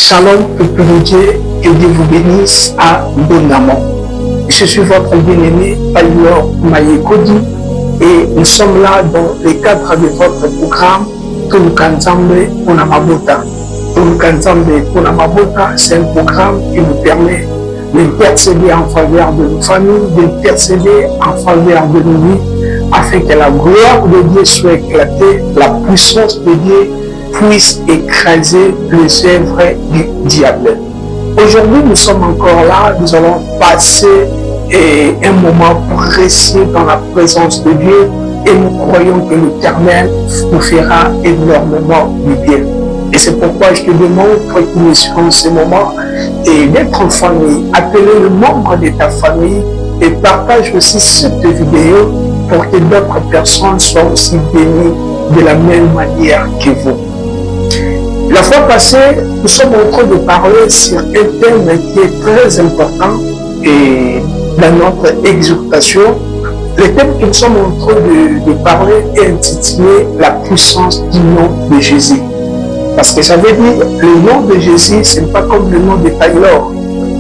Shalom, peuple de Dieu, que Dieu vous bénisse abondamment. Je suis votre bien-aimé, Pasteur Mayekodi, et nous sommes là dans le cadre de votre programme Tolukanzambe Ponamabota. Tolukanzambe Ponamabota, c'est un programme qui nous permet d'intercéder en faveur de nos familles, d'intercéder en faveur de nos vies, afin que la gloire de Dieu soit éclatée, la puissance de Dieu puisse écraser les œuvres du diable. Aujourd'hui, nous sommes encore là, nous allons passer un moment précieux dans la présence de Dieu et nous croyons que l'Éternel nous fera énormément du bien. Et c'est pourquoi je te demande pour que nous soyons ce moment et d'être en famille, appeler le membre de ta famille et partage aussi cette vidéo pour que d'autres personnes soient aussi bénies de la même manière que vous. La fois passée, nous sommes en train de parler sur un thème qui est très important et dans notre exhortation, le thème que nous sommes en train de parler est intitulé « La puissance du nom de Jésus ». Parce que ça veut dire le nom de Jésus, ce n'est pas comme le nom de Taylor.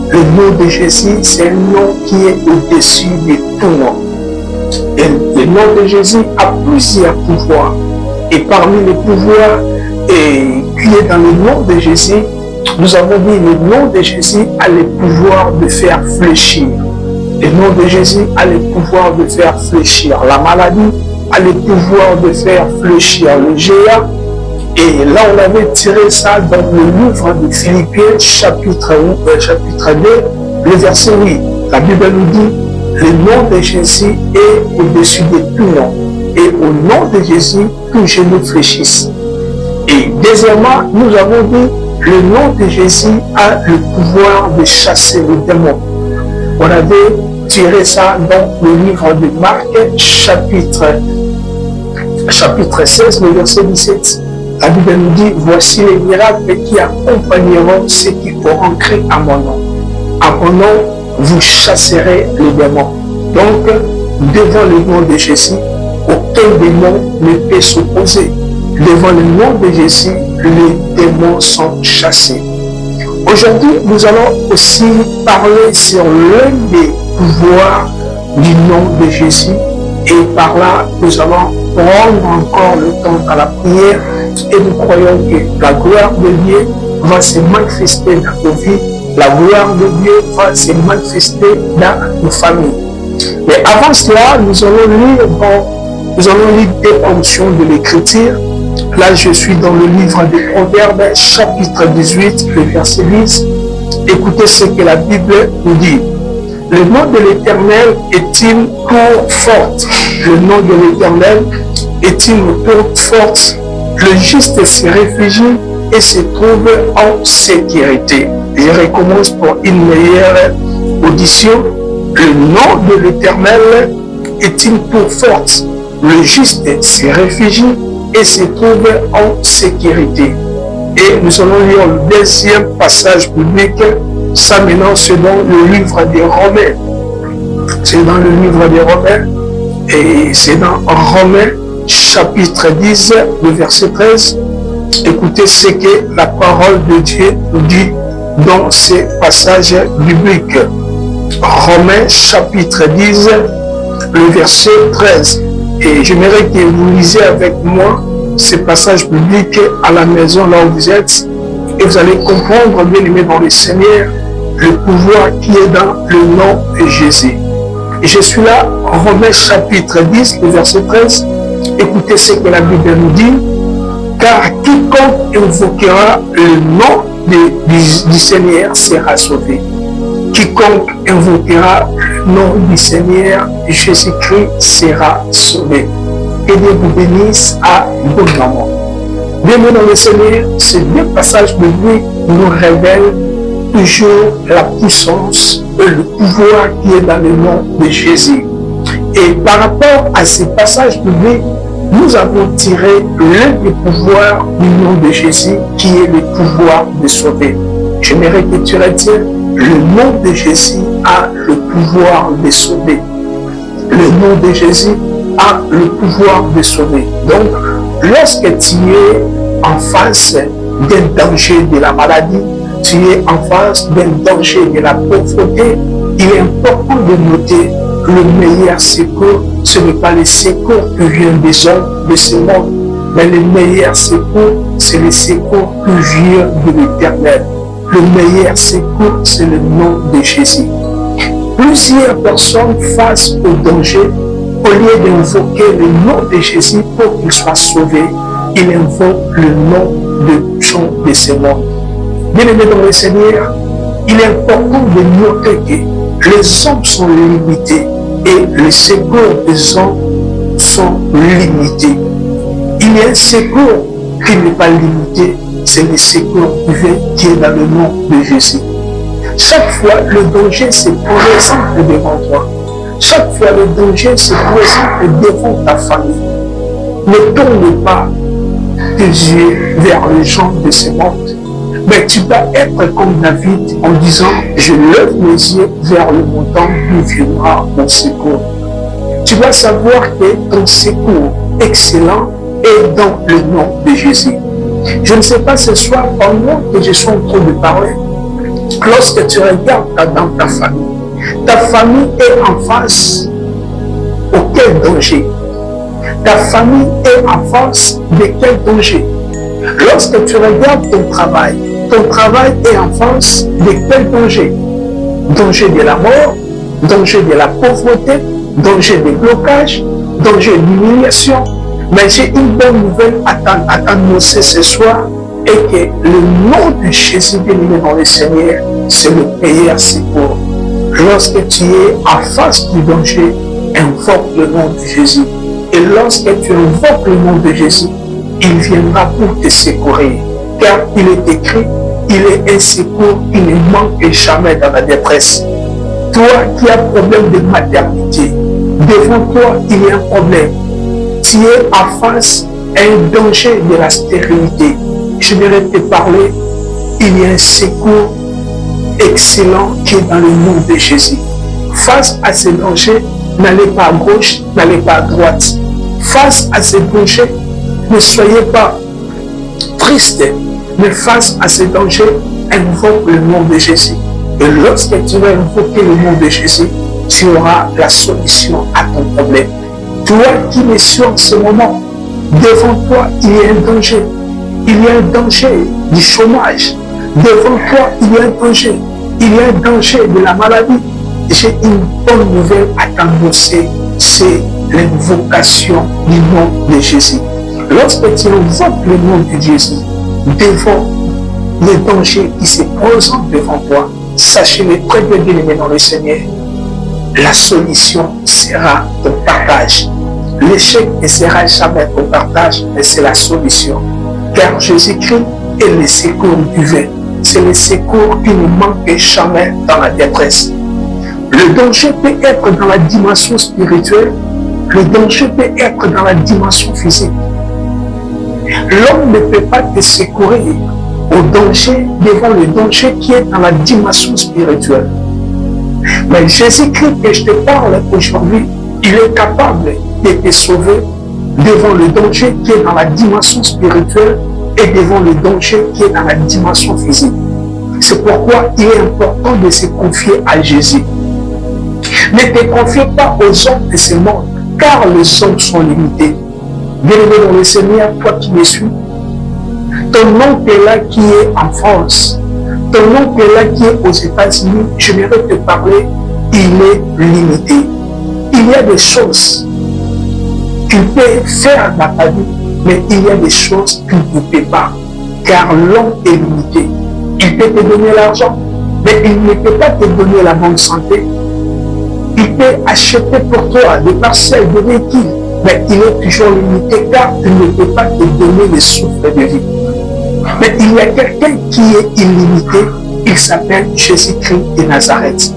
Le nom de Jésus, c'est un nom qui est au-dessus de tout nom. Et le nom de Jésus a plusieurs pouvoirs. Et parmi les pouvoirs qui est dans le nom de Jésus, nous avons dit le nom de Jésus a le pouvoir de faire fléchir. Le nom de Jésus a le pouvoir de faire fléchir la maladie, a le pouvoir de faire fléchir le géant. Et là, on avait tiré ça dans le livre de Philippiens, chapitre 2, le verset 8. La Bible nous dit, le nom de Jésus est au-dessus de tout nom. Et au nom de Jésus, tout genou fléchisse. Et deuxièmement, nous avons dit, le nom de Jésus a le pouvoir de chasser les démons. On avait tiré ça dans le livre de Marc, chapitre 16, le verset 17. La Bible nous dit, voici les miracles qui accompagneront ceux qui auront cru à mon nom. À mon nom, vous chasserez les démons. Donc, devant le nom de Jésus, aucun démon ne peut s'opposer. Devant le nom de Jésus, les démons sont chassés. Aujourd'hui, nous allons aussi parler sur l'un des pouvoirs du nom de Jésus. Et par là, nous allons prendre encore le temps à la prière et nous croyons que la gloire de Dieu va se manifester dans nos vies. La gloire de Dieu va se manifester dans nos familles. Mais avant cela, nous allons lire des portions de l'Écriture. Là, je suis dans le livre des Proverbes, chapitre 18, le verset 10. Écoutez ce que la Bible nous dit. Le nom de l'Éternel est une tour forte. Le nom de l'Éternel est une tour forte. Le juste se réfugie et se trouve en sécurité. Je recommence pour une meilleure audition. Le nom de l'Éternel est une tour forte. Le juste se réfugie et se trouve en sécurité. Et nous allons lire le deuxième passage biblique. Ça maintenant, c'est dans le livre des Romains. C'est dans le livre des Romains. Et c'est dans Romains, chapitre 10, le verset 13. Écoutez ce que la parole de Dieu nous dit dans ces passages bibliques. Romains, chapitre 10, le verset 13. Et j'aimerais que vous lisiez avec moi ces passages bibliques à la maison là où vous êtes. Et vous allez comprendre, bien aimé dans le Seigneur, le pouvoir qui est dans le nom de Jésus. Et je suis là, Romains chapitre 10, le verset 13. Écoutez ce que la Bible nous dit. Car quiconque invoquera le nom du Seigneur sera sauvé. Quiconque invoquera le nom du Seigneur, Jésus-Christ sera sauvé. Que Dieu vous bénisse abondamment. Bienvenue dans le Seigneur, ces deux passages bibliques nous révèlent toujours la puissance et le pouvoir qui est dans le nom de Jésus. Et par rapport à ces passages bibliques, nous avons tiré l'un des pouvoirs du nom de Jésus qui est le pouvoir de sauver. J'aimerais que tu retiennes, le nom de Jésus a le pouvoir de sauver. Le nom de Jésus a le pouvoir de sauver. Donc, lorsque tu es en face d'un danger de la maladie, tu es en face d'un danger de la pauvreté, il est important de noter le meilleur secours, ce n'est pas le secours qui vient des hommes de ce monde, mais le meilleur secours, c'est le secours qui vient de l'Éternel. Le meilleur secours, c'est le nom de Jésus. Plusieurs personnes face au danger, au lieu d'invoquer le nom de Jésus pour qu'il soit sauvé, ils invoquent le nom de Jean de ce monde. Bien-aimés dans le Seigneur, il est important de noter que les hommes sont limités et les secours des hommes sont limités. Il y a un secours qui n'est pas limité, c'est le secours qui est dans le nom de Jésus. Chaque fois, le danger se présente devant toi. Chaque fois, le danger se présente devant ta famille. Ne tourne pas tes yeux vers les gens de ce monde. Mais tu dois être comme David en disant, je lève mes yeux vers le montant d'où viendra mon secours. Tu dois savoir que ton secours excellent est dans le nom de Jésus. Je ne sais pas ce soir, pendant que je suis en train de parler, lorsque tu regardes dans ta famille est en face auquel danger? Ta famille est en face de quel danger? Lorsque tu regardes ton travail est en face de quel danger? Danger de la mort, danger de la pauvreté, danger de blocage, danger d'humiliation. Mais j'ai une bonne nouvelle à t'annoncer ce soir, et que le nom de Jésus bien-aimé dans le Seigneur, c'est le meilleur secours. Lorsque tu es en face du danger, invoque le nom de Jésus. Et lorsque tu invoques le nom de Jésus, il viendra pour te secourir. Car il est écrit, il est un secours qui ne manque jamais dans la détresse. Toi qui as problème de maternité, devant toi il y a un problème. Tu es en face à un danger de la stérilité. Je vais te parler, il y a un secours excellent qui est dans le nom de Jésus. Face à ce danger, n'allez pas à gauche, n'allez pas à droite. Face à ce danger, ne soyez pas triste, mais face à ce danger, invoque le nom de Jésus. Et lorsque tu vas invoquer le nom de Jésus, tu auras la solution à ton problème. Toi qui es sur ce moment, devant toi, il y a un danger. Il y a un danger du chômage. Devant toi, il y a un danger. Il y a un danger de la maladie. J'ai une bonne nouvelle à t'annoncer, c'est l'invocation du nom de Jésus. Lorsque tu invoques le nom de Jésus, devant les dangers qui se présentent devant toi, sachez-le très bien aimé dans le Seigneur, la solution sera ton partage. L'échec ne sera jamais ton partage, mais c'est la solution. Car Jésus-Christ est le secours divin. C'est le secours qui ne manque jamais dans la détresse. Le danger peut être dans la dimension spirituelle, le danger peut être dans la dimension physique. L'homme ne peut pas te secourir au danger devant le danger qui est dans la dimension spirituelle. Mais Jésus-Christ que je te parle aujourd'hui, il est capable de te sauver devant le danger qui est dans la dimension spirituelle et devant le danger qui est dans la dimension physique. C'est pourquoi il est important de se confier à Jésus. Ne te confie pas aux hommes de ce monde, car les hommes sont limités. Bien-aimé dans le Seigneur, toi qui me suis, ton oncle est là qui est en France, ton oncle est là qui est aux États-Unis, je viendrai te parler, il est limité. Il y a des choses qu'il peut faire dans ta vie, mais il y a des choses qu'il ne peut pas, car l'homme est limité. Il peut te donner l'argent, mais il ne peut pas te donner la bonne santé. Il peut acheter pour toi des parcelles de véhicules, mais il est toujours limité car il ne peut pas te donner le souffle de vie. Mais il y a quelqu'un qui est illimité, il s'appelle Jésus-Christ de Nazareth.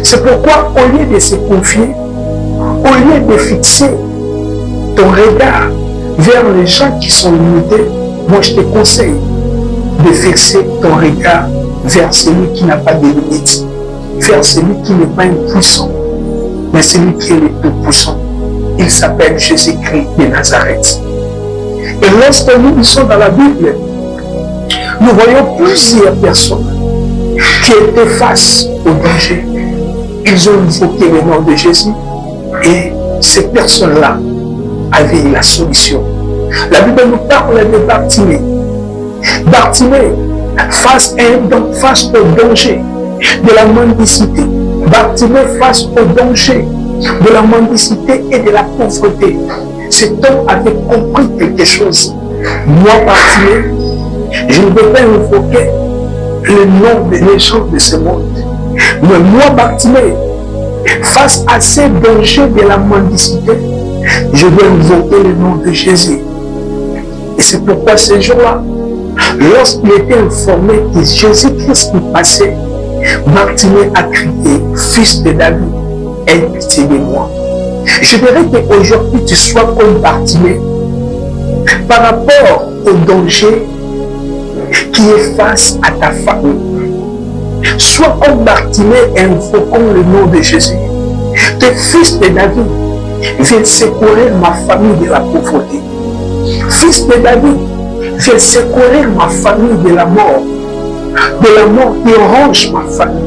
C'est pourquoi au lieu de se confier, au lieu de fixer ton regard vers les gens qui sont limités, moi je te conseille de fixer ton regard vers celui qui n'a pas de limites, vers celui qui n'est pas impuissant, mais celui qui est le tout puissant. Il s'appelle Jésus-Christ de Nazareth. Et lorsque nous sommes dans la Bible, nous voyons plusieurs personnes qui étaient face au danger, ils ont invoqué le nom de Jésus et ces personnes-là avaient la solution. La Bible nous parle de Bartimée. Bartimée, face au danger de la mendicité, Bartimée face au danger de la mendicité et de la pauvreté, cet homme avait compris quelque chose. Moi, Bartimée, je ne peux pas invoquer le nom des gens de ce monde. Mais moi, Bartimée, face à ces dangers de la mendicité, je dois invoquer le nom de Jésus. Et c'est pourquoi ce jour-là, lorsqu'il était informé que Jésus-Christ nous passait, Bartimée a crié, fils de David, aie pitié de moi. Je voudrais qu'aujourd'hui tu sois comme Bartimée par rapport au danger qui est face à ta famille. Sois comme Bartimée et invoquons le nom de Jésus. Que fils de David, viens secourir ma famille de la pauvreté. Fils de David, viens secourir ma famille de la mort qui ronge ma famille.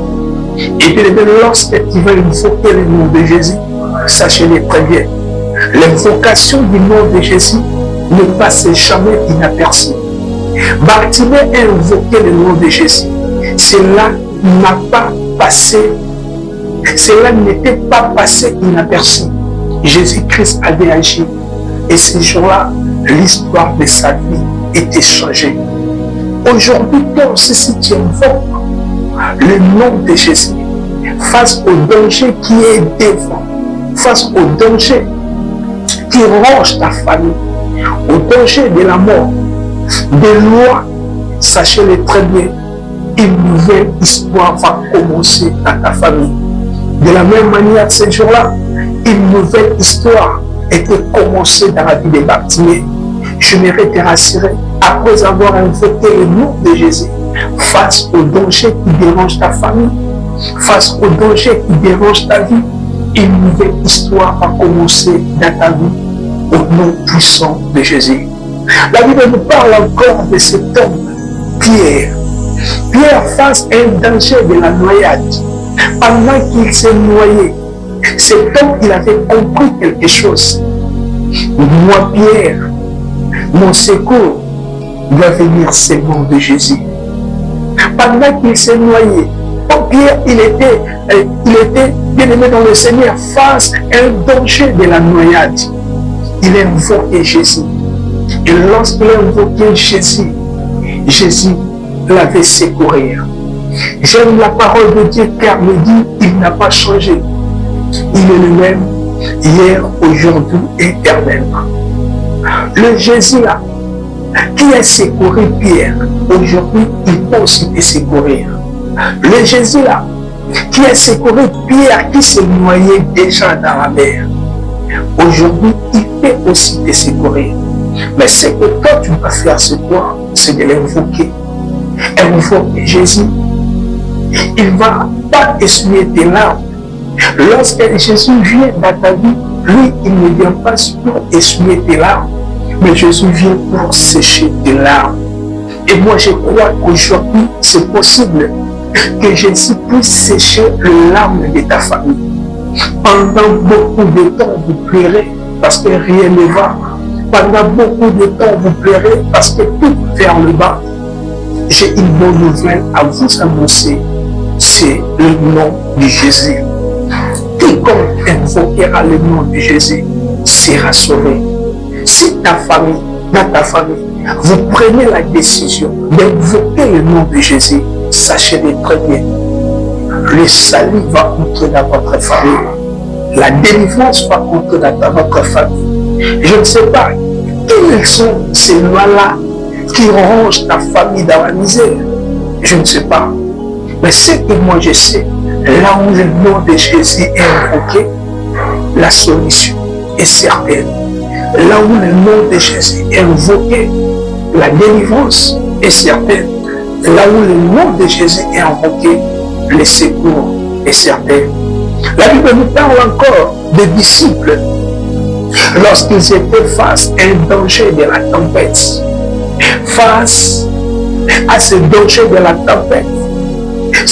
Et puis lorsque tu vas invoquer le nom de Jésus, sachez-le très bien, l'invocation du nom de Jésus ne passe jamais inaperçue. Bartimée a invoqué le nom de Jésus. Cela n'a pas passé, cela n'était pas passé inaperçu. Jésus-Christ avait agi. Et ce jour-là, l'histoire de sa vie était changée. Aujourd'hui, toi aussi, si tu invoques le nom de Jésus, face au danger qui est devant, face au danger qui ronge ta famille, au danger de la mort, des lois, sachez-le très bien, une nouvelle histoire va commencer dans ta famille. De la même manière, ce jour-là, une nouvelle histoire était commencée dans la vie de Bartimée. Je m'aimerais te rassurer, après avoir invoqué le nom de Jésus, face au danger qui dérange ta famille, face au danger qui dérange ta vie, une nouvelle histoire va commencer dans ta vie au nom puissant de Jésus. La Bible nous parle encore de cet homme, Pierre. Pierre face à un danger de la noyade. Pendant qu'il s'est noyé, cet homme, il avait compris quelque chose. Moi, Pierre, mon secours doit venir seulement de Jésus. Pendant qu'il s'est noyé, Pierre, il était bien aimé dans le Seigneur face à un danger de la noyade. Il a invoqué Jésus. Et lorsqu'il a invoqué Jésus, Jésus l'avait secourir. J'aime la parole de Dieu car me dit il n'a pas changé. Il est le même hier, aujourd'hui et éternellement. Le Jésus là, qui a secouru Pierre, aujourd'hui il peut aussi te secourir. Le Jésus là, qui a secouru Pierre qui s'est noyé déjà dans la mer, aujourd'hui il peut aussi te secourir. Mais ce que toi tu vas faire ce soir, c'est de l'invoquer. Invoquer Jésus. Il ne va pas essuyer tes larmes. Lorsque Jésus vient dans ta vie, lui, il ne vient pas pour essuyer tes larmes, mais Jésus vient pour sécher tes larmes. Et moi, je crois qu'aujourd'hui, c'est possible que Jésus puisse sécher les larmes de ta famille. Pendant beaucoup de temps, vous pleurez parce que rien ne va. Pendant beaucoup de temps, vous pleurez parce que tout vers le bas. J'ai une bonne nouvelle à vous annoncer. C'est le nom de Jésus. Quiconque invoquera le nom de Jésus sera sauvé. Si ta famille, dans ta famille, vous prenez la décision d'invoquer le nom de Jésus, sachez-le très bien. Le salut va entrer dans votre famille. La délivrance va entrer dans votre famille. Je ne sais pas quelles sont ces lois-là qui rongent ta famille dans la misère. Je ne sais pas. Mais ce que moi je sais, là où le nom de Jésus est invoqué, la solution est certaine. Là où le nom de Jésus est invoqué, la délivrance est certaine. Là où le nom de Jésus est invoqué, le secours est certain. La Bible nous parle encore des disciples lorsqu'ils étaient face à un danger de la tempête. Face à ce danger de la tempête,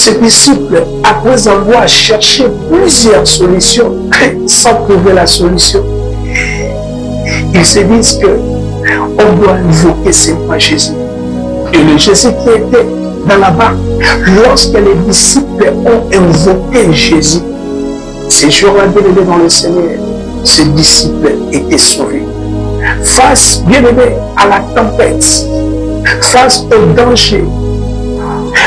Ces disciples, après avoir cherché plusieurs solutions, sans trouver la solution, ils se disent qu'on doit invoquer seulement Jésus. Et le Jésus qui était dans la barque, lorsque les disciples ont invoqué Jésus, ces jours-là, bien-aimés dans le Seigneur, ces disciples étaient sauvés. Face, bien-aimés, à la tempête, face au danger,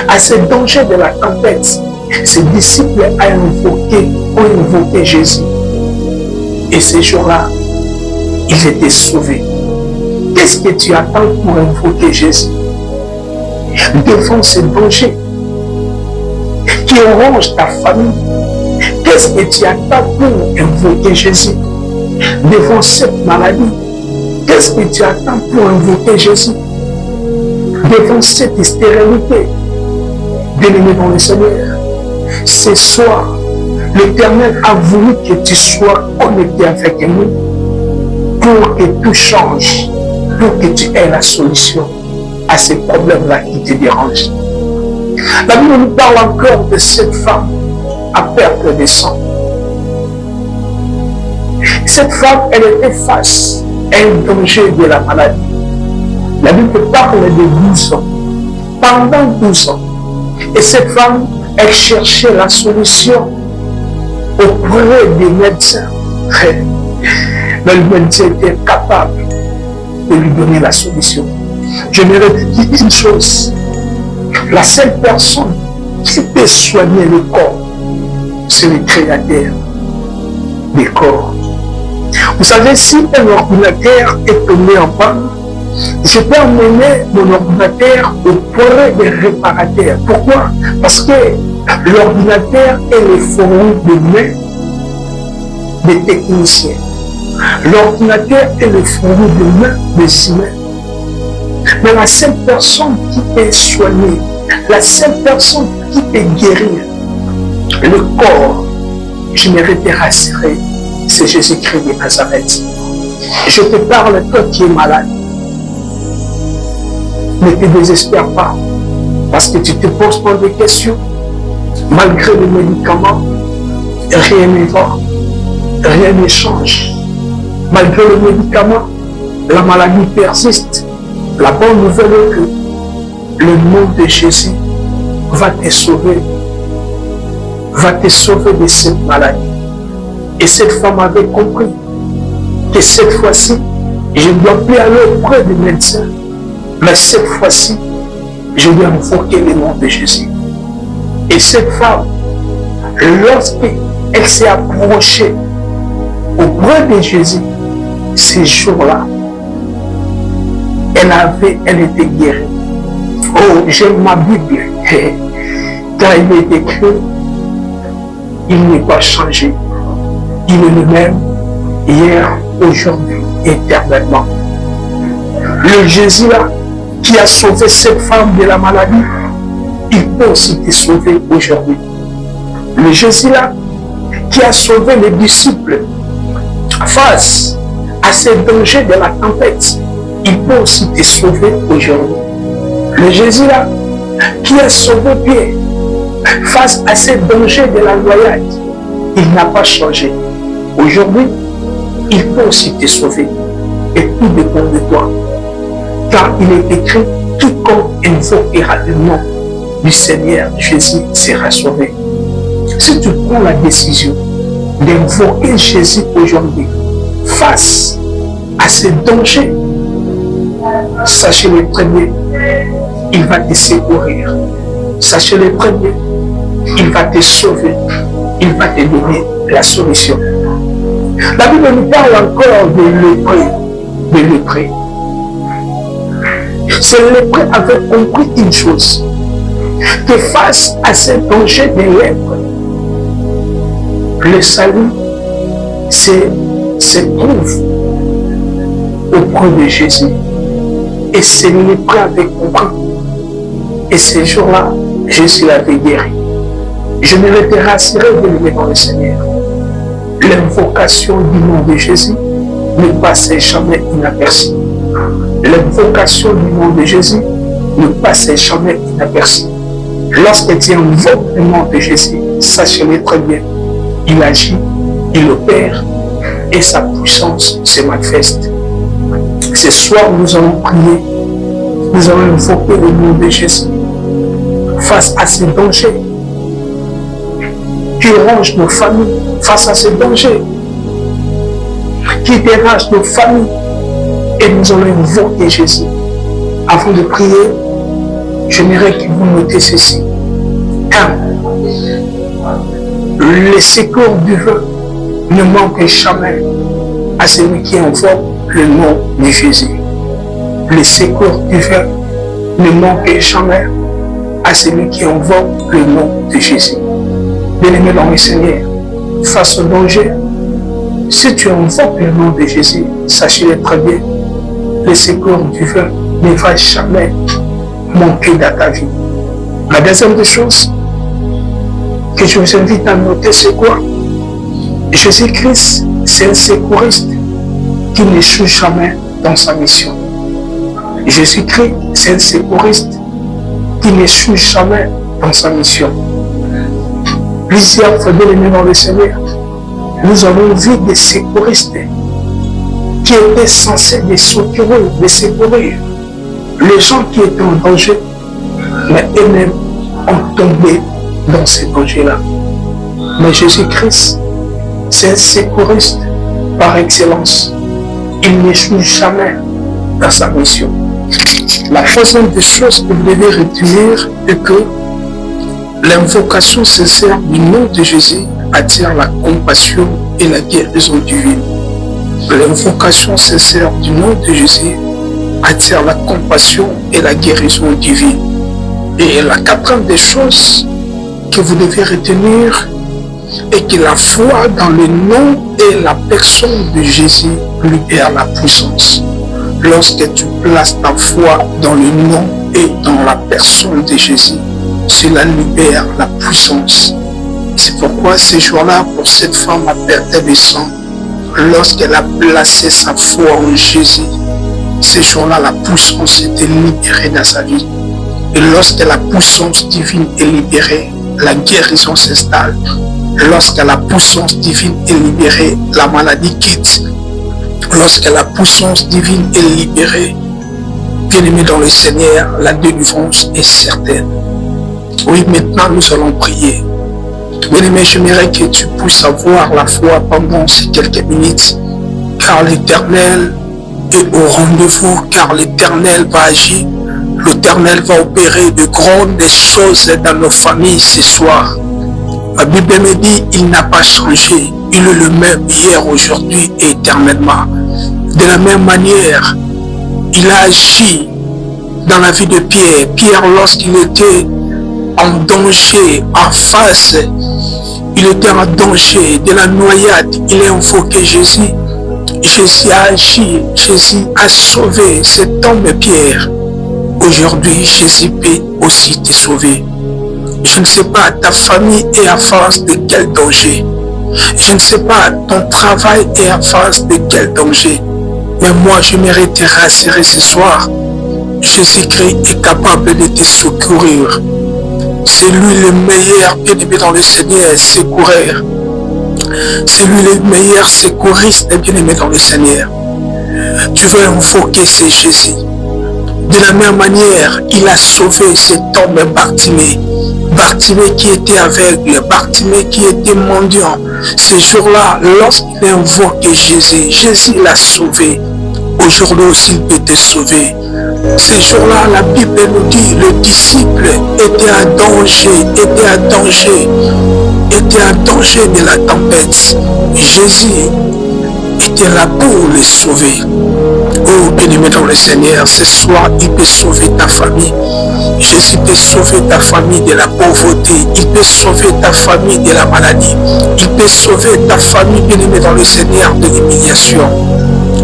à ce danger de la tempête, ces disciples ont invoqué Jésus. Et ces jours-là, ils étaient sauvés. Qu'est-ce que tu attends pour invoquer Jésus? Devant ce danger qui ronge ta famille, qu'est-ce que tu attends pour invoquer Jésus? Devant cette maladie, qu'est-ce que tu attends pour invoquer Jésus? Devant cette stérilité, bien-aimé dans le Seigneur, ce soir, l'Éternel a voulu que tu sois connecté avec nous pour que tout change, pour que tu aies la solution à ces problèmes-là qui te dérangent. La Bible nous parle encore de cette femme à perte de sang. Cette femme, elle était face à un danger de la maladie. La Bible parle de 12 ans. Pendant 12 ans. Et cette femme, elle cherchait la solution auprès des médecins. Mais le médecin était capable de lui donner la solution. Je me redis une chose. La seule personne qui peut soigner le corps, c'est le créateur des corps. Vous savez, si un ordinateur est tombé en panne, je peux emmener mon ordinateur auprès des réparateurs. Pourquoi? Parce que l'ordinateur est le fourreau de main des techniciens. L'ordinateur est le fourreau de main des humains. Mais la seule personne qui peut soigner, la seule personne qui peut guérir le corps, je me rassurer, c'est Jésus-Christ de Nazareth. Je te parle, toi qui es malade. Ne te désespère pas, parce que tu te poses pas de questions. Malgré les médicaments, rien ne va, rien ne change. Malgré les médicaments, la maladie persiste. La bonne nouvelle est que le nom de Jésus va te sauver de cette maladie. Et cette femme avait compris que cette fois-ci, je ne dois plus aller auprès des médecins, mais cette fois-ci, je dois invoquer le nom de Jésus. Et cette femme, lorsqu'elle s'est approchée auprès de Jésus, ces jours-là, elle était guérie. Oh, j'aime ma Bible, car il est écrit, il n'est pas changé. Il est le même, hier, aujourd'hui, éternellement. Le Jésus-là, qui a sauvé cette femme de la maladie, il peut aussi te sauver aujourd'hui. Le Jésus-là, qui a sauvé les disciples face à ces dangers de la tempête, il peut aussi te sauver aujourd'hui. Le Jésus-là, qui a sauvé Pierre face à ces dangers de la noyade, il n'a pas changé. Aujourd'hui, il peut aussi te sauver. Et tout dépend de toi. Car il est écrit, quiconque invoquera le nom du Seigneur Jésus sera sauvé. Si tu prends la décision d'invoquer Jésus aujourd'hui face à ces dangers, sachez le premier, il va te secourir. Sachez le premier, il va te sauver. Il va te donner la solution. La Bible nous parle encore de lépreux. Ce lépreux avait compris une chose, que face à ce danger de lèpre, le salut se trouve auprès de Jésus. Et ce lépreux avait compris. Et ce jour-là, Jésus l'avait guéri. Je me te rassurer de lever dans le Seigneur. L'invocation du nom de Jésus ne passe jamais inaperçue. L'invocation du nom de Jésus ne passe jamais inaperçue. Lorsque tu invoques le nom de Jésus, sachez-le très bien, il agit, il opère et sa puissance se manifeste. Ce soir, nous allons prier, nous allons invoquer le nom de Jésus face à ces dangers qui rongent nos familles, face à ces dangers qui dérangent nos familles. Et nous allons invoquer Jésus. Avant de prier, j'aimerais que vous notez ceci. 1. Le secours du vin ne manque jamais à celui qui invoque le nom de Jésus. Le secours du vin ne manque jamais à celui qui invoque le nom de Jésus. Bien-aimé dans le Seigneur, face au danger, si tu invoques le nom de Jésus, sachez-le très bien, le secours du vin ne va jamais manquer dans ta vie. La deuxième des choses que je vous invite à noter, c'est quoi? Jésus-Christ, c'est un secouriste qui n'échoue jamais dans sa mission. Jésus-Christ, c'est un secouriste qui n'échoue jamais dans sa mission. Plusieurs fois, bien-aimés dans le Seigneur, nous avons vu des secouristes qui étaient censés les secourir les gens qui étaient en danger, mais eux-mêmes ont tombé dans ces dangers-là. Mais Jésus-Christ, c'est un secouriste par excellence. Il n'échoue jamais dans sa mission. La troisième des choses que vous devez retenir est que l'invocation sincère du nom de Jésus attire la compassion et la guérison divine. L'invocation sincère du nom de Jésus attire la compassion et la guérison divine. Et la quatrième des choses que vous devez retenir est que la foi dans le nom et la personne de Jésus libère la puissance. Lorsque tu places ta foi dans le nom et dans la personne de Jésus, cela libère la puissance. C'est pourquoi ce jour-là, pour cette femme à perte de sang, lorsqu'elle a placé sa foi en Jésus, ce jour-là, la puissance était libérée dans sa vie. Et lorsque la puissance divine est libérée, la guérison s'installe. Lorsque la puissance divine est libérée, la maladie quitte. Lorsque la puissance divine est libérée, bien-aimé dans le Seigneur, la délivrance est certaine. Oui, maintenant nous allons prier. Bien-aimé, j'aimerais que tu puisses avoir la foi pendant ces quelques minutes, car l'Éternel est au rendez-vous, car l'Éternel va agir. L'Éternel va opérer de grandes choses dans nos familles ce soir. La Bible me dit, il n'a pas changé. Il est le même hier, aujourd'hui et éternellement. De la même manière, il a agi dans la vie de Pierre. Pierre, lorsqu'il était en danger, en face, il était en danger de la noyade. Il a invoqué Jésus. Jésus a agi. Jésus a sauvé cet homme Pierre. Aujourd'hui, Jésus peut aussi te sauver. Je ne sais pas, ta famille est en face de quel danger. Je ne sais pas, ton travail est en face de quel danger. Mais moi, je mérite te rassurer ce soir. Jésus-Christ est capable de te secourir. C'est lui le meilleur bien-aimé dans le Seigneur, secourir. C'est lui le meilleur secouriste bien-aimé dans le Seigneur. Tu veux invoquer ce Jésus. De la même manière, il a sauvé cet homme Bartimée. Bartimée qui était aveugle, Bartimée qui était mendiant. Ce jour-là, lorsqu'il a invoqué Jésus, Jésus l'a sauvé. Aujourd'hui aussi, il peut te sauver. Ce jour-là, la Bible nous dit, le disciple était en danger, était en danger de la tempête. Jésus était là pour le sauver. Oh, bien-aimé dans le Seigneur, ce soir, il peut sauver ta famille. Jésus peut sauver ta famille de la pauvreté. Il peut sauver ta famille de la maladie. Il peut sauver ta famille, bien-aimé dans le Seigneur, de l'humiliation.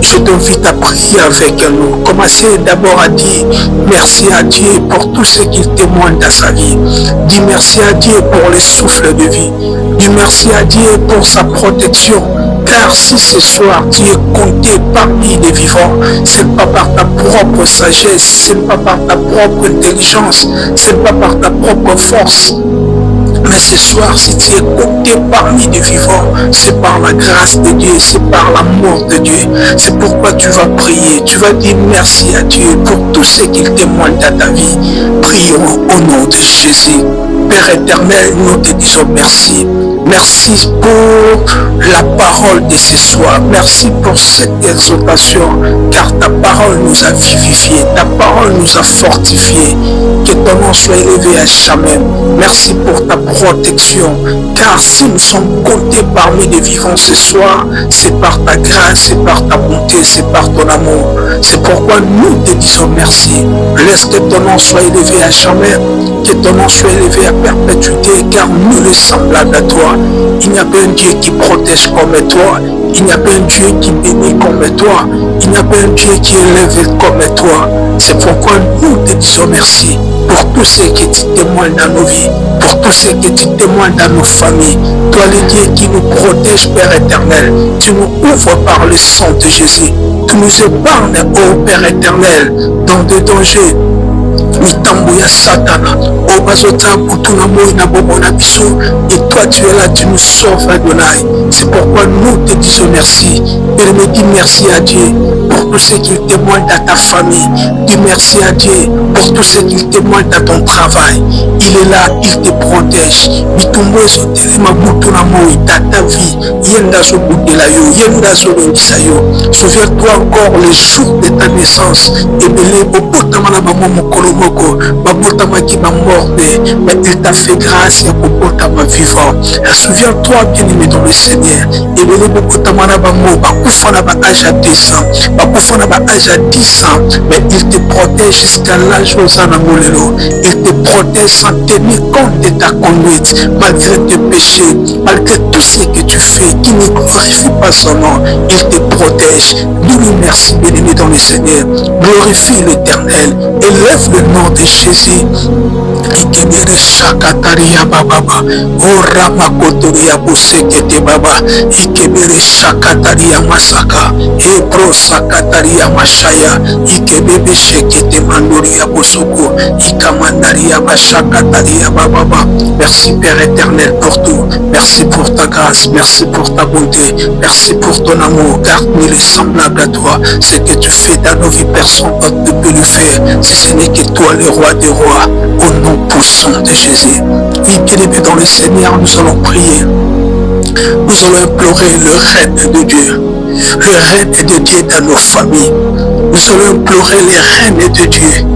Je t'invite à prier avec nous. Commencez d'abord à dire merci à Dieu pour tout ce qu'il témoigne dans sa vie. Dis merci à Dieu pour le souffle de vie. Dis merci à Dieu pour sa protection. Car si ce soir tu es compté parmi les vivants, c'est pas par ta propre sagesse, c'est pas par ta propre intelligence, c'est pas par ta propre force. Mais ce soir, si tu es compté parmi les vivants, c'est par la grâce de Dieu, c'est par l'amour de Dieu. C'est pourquoi tu vas prier, tu vas dire merci à Dieu pour tout ce qu'il témoigne dans ta vie. Prions au nom de Jésus. Père éternel, nous te disons merci. Merci pour la parole de ce soir. Merci pour cette exhortation, car ta parole nous a vivifiés, ta parole nous a fortifiés. Que ton nom soit élevé à jamais. Merci pour ta protection, car si nous sommes comptés parmi les vivants ce soir, c'est par ta grâce, c'est par ta bonté, c'est par ton amour. C'est pourquoi nous te disons merci. Laisse que ton nom soit élevé à jamais, que ton nom soit élevé à perpétuité, car nous le semblable à toi. Il n'y a pas un Dieu qui protège comme toi, il n'y a pas un Dieu qui bénit comme toi, il n'y a pas un Dieu qui élève comme toi. C'est pourquoi nous te disons merci pour tout ce que tu témoignes dans nos vies, pour tout ce que tu témoignes dans nos familles. Toi le Dieu qui nous protège, Père éternel, tu nous ouvres par le sang de Jésus, tu nous épargnes, ô Père éternel, dans des dangers. Mitambo ya Satana, au bazota kutuna moi na bomona biso, et toi tu es là, tu nous sauves Adonai. C'est pourquoi nous te disons merci. Père, me dis merci à Dieu pour tout ce qu'il témoigne dans ta famille. Dis merci à Dieu pour tout ce qu'il témoigne dans ton travail. Il est là, il te protège. Mitumbo esoteli mabutuna moi dans ta vie. Yenda so butela yo, yenda so longisa yo. Souviens-toi encore les jours de ta naissance. Et belé bobotama na maman mokolo moko, babotamaki ba mort, mais il t'a fait grâce et bobotama vivant. Souviens-toi bien-aimé dans le Seigneur. Et belé bobotama na ba mo, bakufa na ba âge à 10 ans, bakufa na ba âge à 10 ans, mais il te protège jusqu'à l'âge aux anamolelo. Il te protège sans tenir compte de ta conduite, malgré tes péchés, malgré tout ce que tu fais, qui ne glorifie pas son nom. Il te protège. Nous lui merci, bien-aimé dans le Seigneur. Glorifie l'Éternel. Élève le nom de Jésus. Ikebere shakataria baba, orama kotoria busekete baba, ikebere shakataria masaka, ebro sakataria mashaya, ikebebe shekete mandoria bosoko, ikamandaria bashakataria baba. Merci Père éternel pour tout. Merci pour ta grâce, merci pour ta bonté, merci pour ton amour, car il est semblable à toi. Ce que tu fais dans nos vies, personne ne peut le faire. Si ce n'est que toi, le roi des rois, au nom puissant de Jésus. Et bien aimé dans le Seigneur, nous allons prier. Nous allons implorer le règne de Dieu. Le règne de Dieu dans nos familles. Nous allons implorer le règne de Dieu.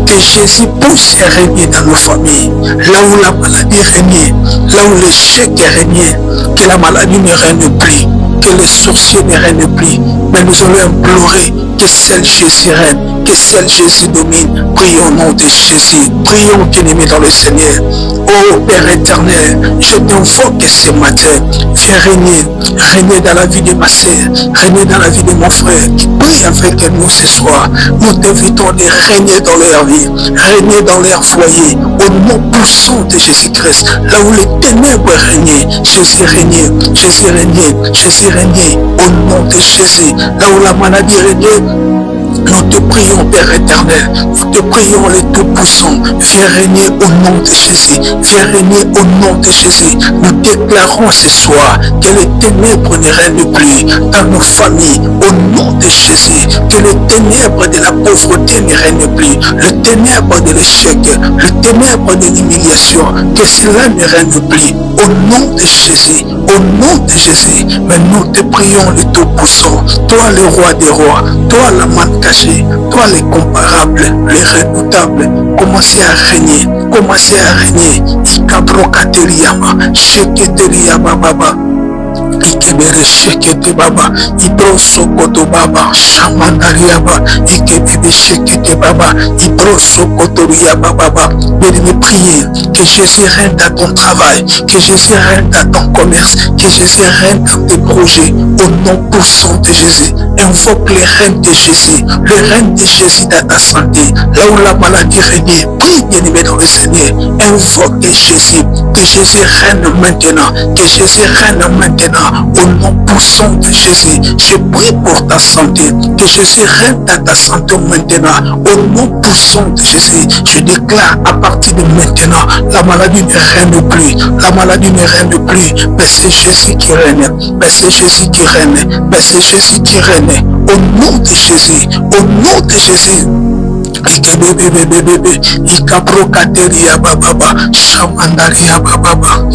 Que Jésus puisse régner dans nos familles. Là où la maladie régnait, là où l'échec régnait, que la maladie ne règne plus, que les sorciers ne règnent plus. Mais nous allons implorer que seul Jésus règne, que seul Jésus domine. Prions au nom de Jésus. Prions bien-aimés dans le Seigneur. Oh Père éternel, je t'invoque ce matin. Viens régner, régner dans la vie de ma sœur, régner dans la vie de mon frère qui prie avec nous ce soir. Nous t'invitons de régner dans leur vie, régner dans leur foyer, au nom puissant de Jésus-Christ. Là où les ténèbres régnaient, Jésus régnait, Jésus régnait, Jésus régnait, au nom de Jésus. Là où la maladie régnait, nous te prions, Père éternel, nous te prions, le Tout-Puissant, viens régner au nom de Jésus, viens régner au nom de Jésus. Nous déclarons ce soir que les ténèbres ne règnent plus dans nos familles, au nom de Jésus, que les ténèbres de la pauvreté ne règnent plus, le ténèbre de l'échec, le ténèbre de l'humiliation, que cela ne règne plus, au nom de Jésus, au nom de Jésus. Mais nous te prions, le Tout-Puissant, toi le roi des rois, toi la manne cachée, toi les comparables, les redoutables, commencez à régner, commencez à régner. Ikabrokateliama, sheketeriama baba. Ikebere shekete baba, ibro sokoto baba, shamandariaba, ikebebe shekete baba, ibro sokoto riaba baba. Béni prier que Jésus règne dans ton travail, que Jésus règne dans ton commerce, que Jésus règne dans tes projets, au nom puissant de Jésus. Invoque le règne de Jésus, le règne de Jésus dans ta santé, là où la maladie régnait. Prie bien-aimé dans le Seigneur, invoque Jésus, que Jésus règne maintenant, que Jésus règne maintenant, au nom puissant de Jésus. Je prie pour ta santé, que Jésus règne dans ta santé maintenant, au nom puissant de Jésus. Je déclare à partir de maintenant, la maladie ne règne plus, la maladie ne règne plus, mais c'est Jésus qui règne, mais c'est Jésus qui règne, mais c'est Jésus qui règne, au nom de Jésus, au nom de Jésus. Ikabrokateria bababa, shamandaria bababa,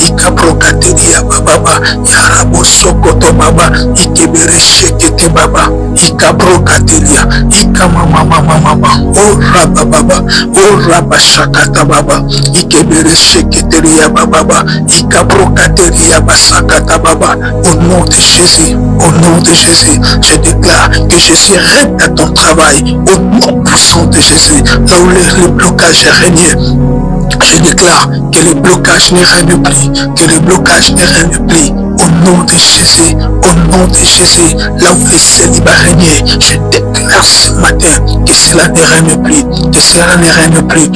ikabrokateria bababa, yarabo sokoto baba, ikebereshekete baba, ikabrokateria, ikamamamamama, ora bababa, ora bashakata baba, ikeberesheketeria bababa, ikabrokateria basakata baba, au nom de Jésus, au nom de Jésus, je déclare que Jésus règne dans ton travail, au nom puissant de Jésus, là où le blocage est régné. Je déclare que le blocage ne règne plus, que le blocage ne règne plus, au nom de Jésus, au nom de Jésus, là où le célibat régné, je déclare ce matin que cela ne règne plus, que cela ne règne plus.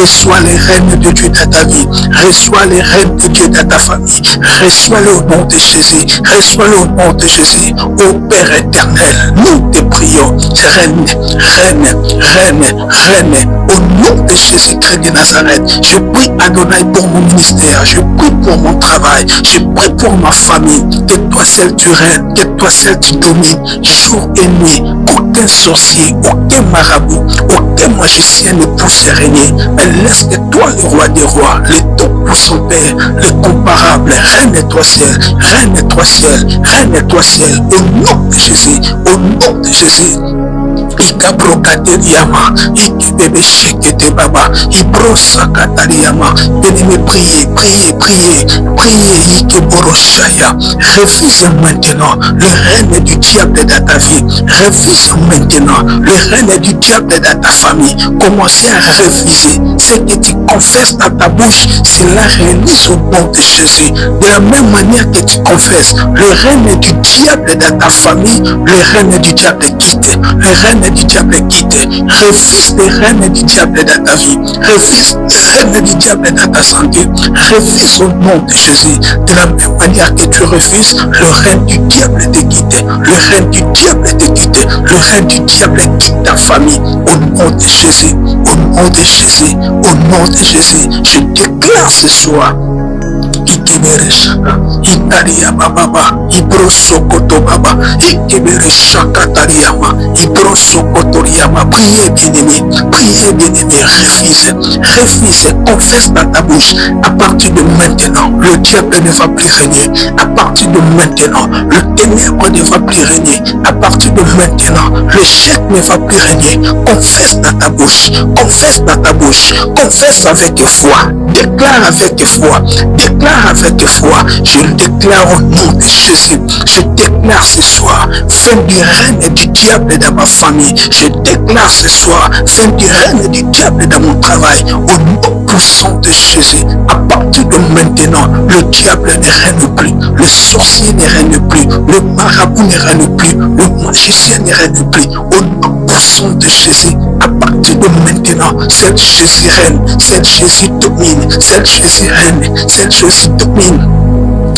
Reçois les règnes de Dieu dans ta vie, reçois les règnes de Dieu dans ta famille, reçois-le au nom de Jésus, reçois-le au nom de Jésus, ô Père éternel, nous te prions, règne, règne, règne, règne, au nom de Jésus-Christ de Nazareth. Je prie Adonai pour mon ministère, je prie pour mon travail, je prie pour ma famille, que toi seul tu règnes, que toi seul tu domines, jour et nuit, aucun sorcier, aucun marabout, aucun magicien ne puisse régner, mais laisse que toi le roi des rois, le tout-puissant Père, le comparable, règne-toi ciel, règne-toi ciel, règne-toi ciel, au nom de Jésus, au nom de Jésus. Ikabrokateliama, ikibebe shekete baba, ibrosakatariama. Bien-aimé, priez, priez, priez, priez, ikeboroshaya. Refuse maintenant le règne du diable dans ta vie. Refuse maintenant le règne du diable dans ta famille. Commencez à refuser ce que tu confesses dans ta bouche, cela réalise au nom de Jésus. De la même manière que tu confesses le règne du diable dans ta famille, le règne du diable quitte, le règne du diable quitte. Refuse le règne du diable dans ta vie, refuse le règne du diable dans ta santé, refuse au nom de Jésus. De la même manière que tu refuses, le règne du diable te quitte, le règne du diable te quitte, le règne du diable quitte ta famille, au nom de Jésus, au nom de Jésus, au nom de Jésus. Je déclare ce soir, Ikebereshaka, Itaria Baba, Ibrosokoto Baba, Ikebereshaka Tariama, Ibrosokotoriama. Priez bien-aimé, refuse, refuse, confesse dans ta bouche. À partir de maintenant, le diable ne va plus régner. À partir de maintenant, le ténèbre ne va plus régner. À partir de maintenant, le chèque ne va plus régner. Confesse dans ta bouche, confesse dans ta bouche, confesse avec foi, déclare avec foi, déclare avec foi. Je le déclare au nom de Jésus. Je déclare ce soir fin du règne du diable dans ma famille. Je déclare ce soir fin du règne du diable dans mon travail, au nom puissant de Jésus. À partir de maintenant, le diable ne règne plus, le sorcier ne règne plus, le marabout ne règne plus, le magicien ne règne plus, au nom puissant de Jésus. À partir de maintenant, cette Jésus règne, cette Jésus domine, cette Jésus règne, cette Jésus domine.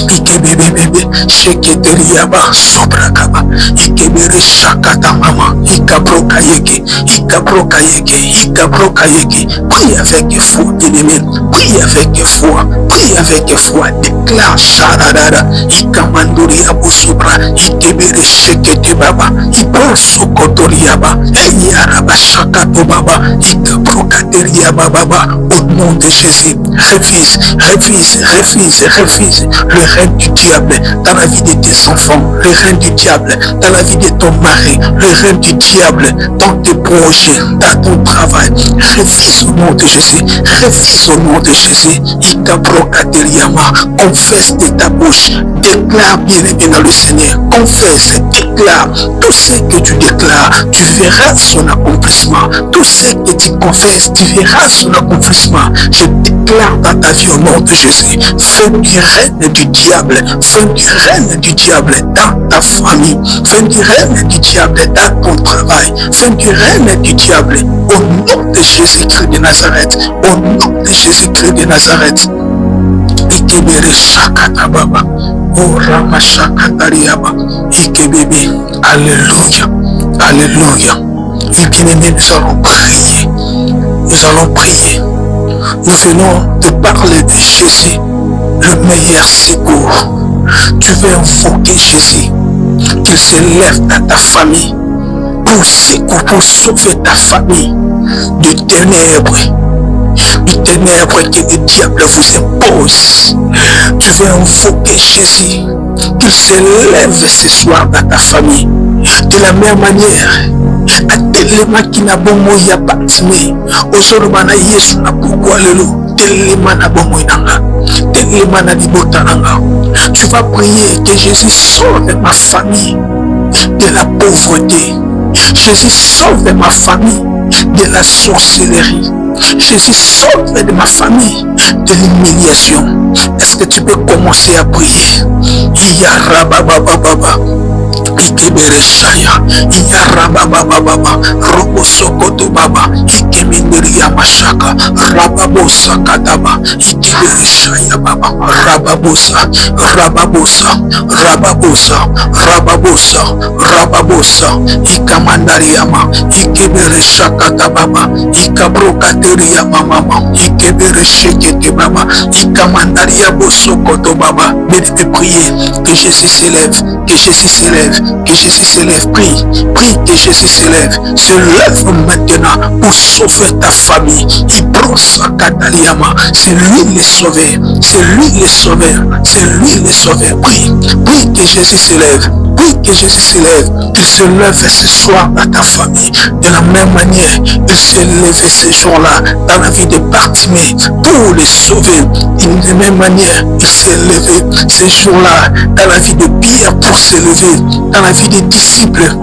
Ikebebebebe, sheketeriaba, sobrakaba, ikebere shakata mama, ikabrokayeke, ikabrokayeke, ikabrokayeke. Prie avec foi, bien-aimé, prie avec foi, prie avec foi, déclare sharadada, ikamanduri abusubra, ikebere shekete baba, ibrosokotoriaba, eyaraba shakato baba, ikabrokateriaba baba, au nom de Jésus. Refuse, refuse, refuse, refuse le règne du diable dans la vie de tes enfants, le règne du diable dans la vie de ton mari, le règne du diable dans tes projets, dans ton travail. Refuse au nom de Jésus, refuse au nom de Jésus. Ikabrokateliama, confesse de ta bouche, déclare bien-aimé dans le Seigneur, confesse, déclare, tout ce que tu déclares, tu verras son accomplissement, tout ce que tu confesses, tu verras son accomplissement. Je déclare dans ta vie au nom de Jésus. Fin du règne du diable. Fin du règne du diable dans ta famille. Fin du règne du diable dans ton travail. Fin du règne du diable. Au nom de Jésus-Christ de Nazareth. Au nom de Jésus-Christ de Nazareth. Ikebere shakata baba. Oh Rama shakata riaba. Ikebebe. Alléluia. Alléluia. Et bien aimé, nous allons prier. Nous allons prier. Nous venons te parler de Jésus, le meilleur secours. Tu veux invoquer Jésus, qu'il s'élève dans ta famille pour secourir, pour sauver ta famille du ténèbre que le diable vous impose. Tu veux invoquer Jésus, qu'il s'élève ce soir dans ta famille. De la même manière, atelema kina bomo ya batime ozoloba na Yesu na pourquoi lelo telema na bomo inanga telema na libota nanga. Tu vas prier que Jésus sauve ma famille de la pauvreté. Jésus sauve ma famille de la sorcellerie. Jésus sauve de ma famille de l'humiliation. Est-ce que tu peux commencer à prier? Iyarababababa Ikebereshaya, Iyarababababa, Robosokoto Baba, Ikeminiria Mashaka, Rababosa Kadaba, Ikebereshaya Baba, Rababosa, Rababosa, Rababosa, Rababosa, Rababosa, Ikamandariama, Ikebereshaka Baba, Ikabrokateria Mama, Ikeberesheke Baba, Ikamandaria Bosokoto Baba. Venez prier que Jésus s'élève, que Jésus s'élève, que Jésus s'élève. Prie, prie que Jésus s'élève. Se lève maintenant pour sauver ta famille. Il brosse Kataliama. C'est lui le sauveur, c'est lui le sauveur, c'est lui le sauveur. Prie, prie que Jésus s'élève. Prie que Jésus s'élève, qu'il se lève ce soir dans ta famille. De la même manière, il s'est levé ce jour-là dans la vie de Bartimée pour le sauver. De la même manière, il s'est levé ce jour-là dans la vie de Pierre pour se lever, dans la vie des disciples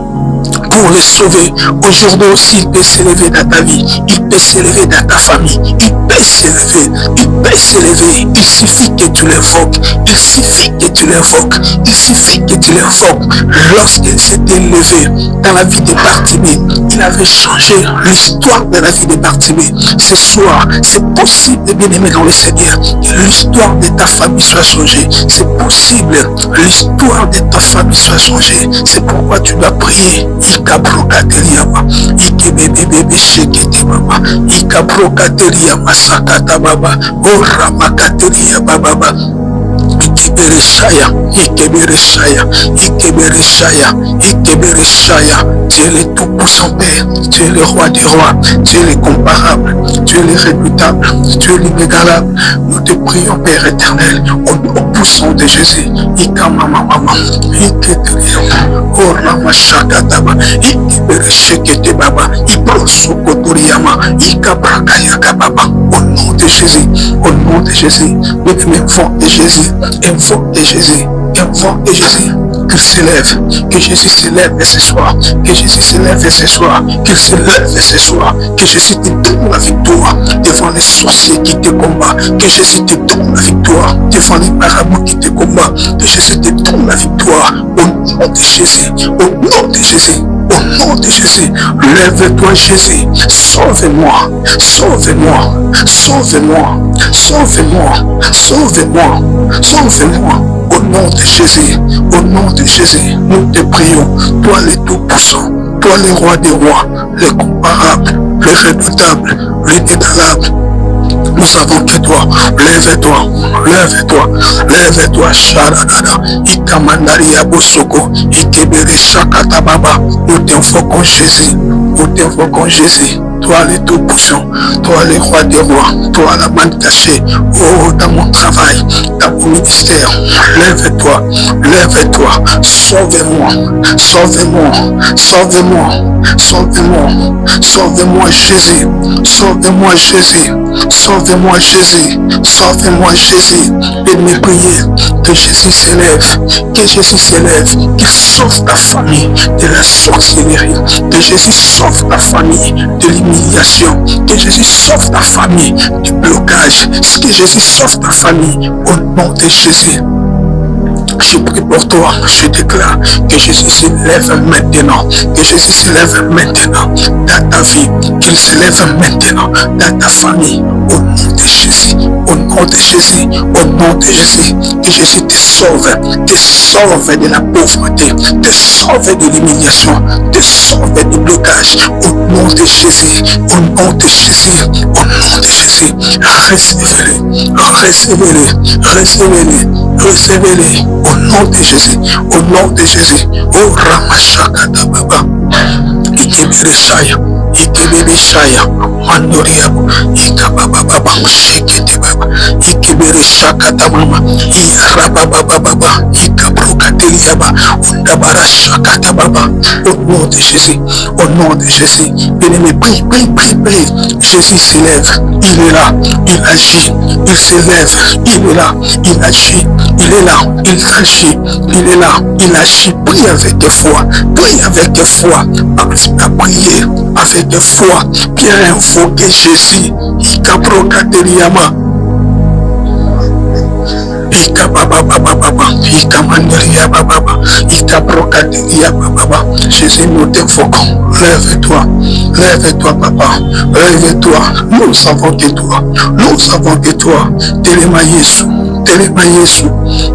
pour les sauver. Aujourd'hui aussi, il peut s'élever dans ta vie, il peut s'élever dans ta famille, il peut s'élever, il peut s'élever. Il suffit que tu l'invoques, il suffit que tu l'invoques, il suffit que tu l'invoques. Lorsqu'il s'était levé dans la vie de Bartimée, il avait changé l'histoire de la vie de Bartimée. Ce soir, c'est possible de bien aimer dans le Seigneur que l'histoire de ta famille soit changée. C'est possible, l'histoire de ta famille soit changée. C'est pourquoi tu dois prier. Ikabrokateriama, ikebebebe shekete baba, ikabrokateriama sakata baba, oramakateria baba. Ikebereshaya, Ikebereshaya, Ikebereshaya, Ikebereshaya. Tu es le tout-puissant Père, tu es le roi des rois, tu es l'incomparable, tu es l'irrébutable, tu es l'inégalable. Nous te prions, Père éternel, au nom puissant de Jésus. Ikamama mama, Iketeriama, Oramashakataba, Ikebereshekete baba, Ibrosokotoriama, Ikabrakayaka baba. Au nom de Jésus, au nom de Jésus, nous te invoquons Jésus. Invoque Jésus, invoque Jésus, qu'il s'élève, que Jésus s'élève ce soir, que Jésus s'élève ce soir, qu'il s'élève ce soir, que Jésus te donne la victoire devant les sorciers qui te combattent, que Jésus te donne la victoire devant les marabouts qui te combattent, que Jésus te donne la victoire au nom de Jésus, au nom de Jésus. Au nom de Jésus, lève-toi Jésus, sauve-moi, sauve-moi, sauve-moi, sauve-moi, sauve-moi, sauve-moi. Au nom de Jésus, au nom de Jésus, nous te prions, toi le tout-puissant, toi le roi des rois, le comparable, le redoutable, l'inégalable. Nous savons que toi, lève-toi, lève-toi, lève-toi, Sharadada, Ikamandaria Bosoko, Ikebere Shakata Baba. Nous t'invoquons Jésus, nous t'invoquons Jésus, toi le tout-puissant, toi le roi des rois, toi la main cachée, oh, dans mon travail, dans mon ministère, lève-toi, lève-toi, sauve-moi, sauve-moi, sauve-moi, sauve-moi, sauve-moi Jésus, sauve-moi Jésus, sauve-moi Jésus, sauve-moi Jésus. Bien-aimé, priez que Jésus s'élève, que Jésus s'élève, qu'il sauve ta famille de la sorcellerie, que Jésus sauve ta famille de l'humiliation, que Jésus sauve ta famille du blocage, que Jésus sauve ta famille au nom de Jésus. Je prie pour toi, je déclare que Jésus se lève maintenant, que Jésus se lève maintenant dans ta vie, qu'il se lève maintenant dans ta famille, au nom de Jésus, au nom de Jésus, au nom de Jésus, que Jésus te sauve de la pauvreté, te sauve de l'humiliation, te sauve du blocage, au nom de Jésus, au nom de Jésus, au nom de Jésus, recevez-le, recevez-le, recevez-le, recevez-le, au nom de Jésus, au nom de Jésus, au Ramashakata Baba, Ikebireshaya, Ikebireshaya, Mandoriabo, Ikababa Baba, Shekete Baba, Ikebireshakata Mama, Irababa Baba, Ikabrokateliaba, Undabarashakata Baba, au nom de Jésus, au nom de Jésus, bien-aimé, prie, prie, prie, prie, Jésus s'élève, il est là, il agit, il s'élève, il est là, il agit, il est là, il agit, il est là, il agit. Prie avec foi, prie avec foi, à prier avec foi, bien invoquer Jésus. Ikabrokateliama, Jésus, nous t'invoquons. Lève-toi, lève-toi, papa, lève-toi. Nous savons que toi, nous savons que toi, Telema Yesu, Telema Yesu,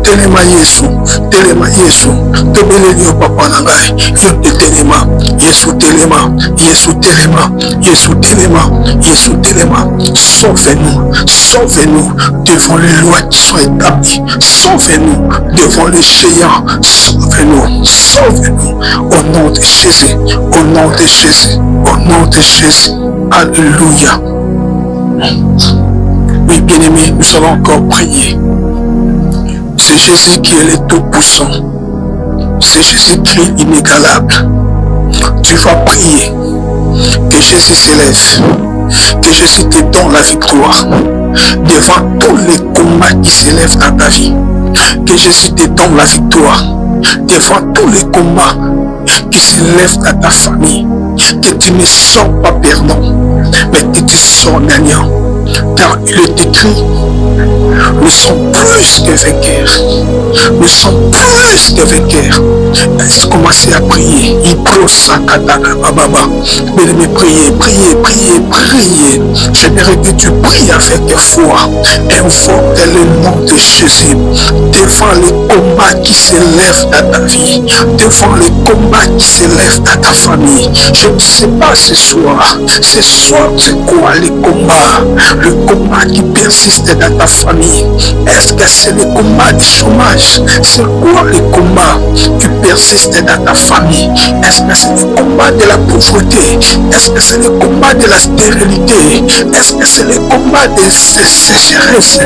Telema Yesu, Telema Yesu, Tobeleli au papa nangai, Yote Telema, Yesu Telema, Yesu Telema, Yesu Telema, Yesu Telema, sauve-nous, sauve-nous devant les lois qui sont établies, sauve-nous devant les géants, sauve-nous, sauve-nous, au nom de Jésus, au nom de Jésus, au nom de Jésus, alléluia. Oui, bien-aimés, nous allons encore prier. C'est Jésus qui est le tout-puissant, c'est Jésus qui est inégalable. Tu vas prier que Jésus s'élève, que Jésus te donne la victoire devant tous les combats qui s'élèvent dans ta vie, que Jésus te donne la victoire devant tous les combats qui s'élèvent dans ta famille, que tu ne sors pas perdant, mais que tu sors gagnant, car il est écrit, nous sommes plus que vainqueurs, nous sommes plus que vainqueurs. Commencez à prier. Mais priez, priez, priez, priez. J'aimerais que tu pries avec foi. Invoque le nom de Jésus devant les combats qui s'élèvent dans ta vie, devant les combats qui s'élèvent dans ta famille. Je ne sais pas ce soir c'est quoi les combats? Le combat qui persiste dans ta famille. Est-ce que c'est le combat du chômage? C'est quoi le combat qui persiste dans ta famille? Est-ce que c'est le combat de la pauvreté? Est-ce que c'est le combat de la stérilité? Est-ce que c'est le combat de sécheresse?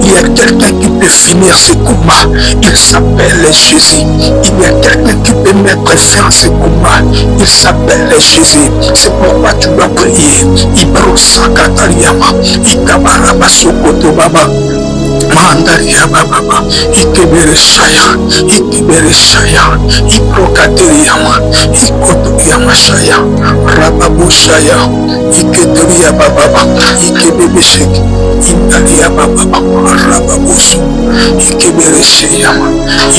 Il y a quelqu'un qui peut finir ce combat. Il s'appelle Jésus. Il y a quelqu'un qui peut mettre fin à ce combat. Il s'appelle Jésus. C'est pourquoi tu dois prier. Ibrosakatariama, Ikabarabasokotobaba, Mandaria Baba, Ikebereshaya, Ikebereshaya, Iprokatiriama, Ikotoyamashaya, Rababushaya, Iketeria Baba, Ikebebeshek, Indalia Baba, Rababusu, Ikebereshayama,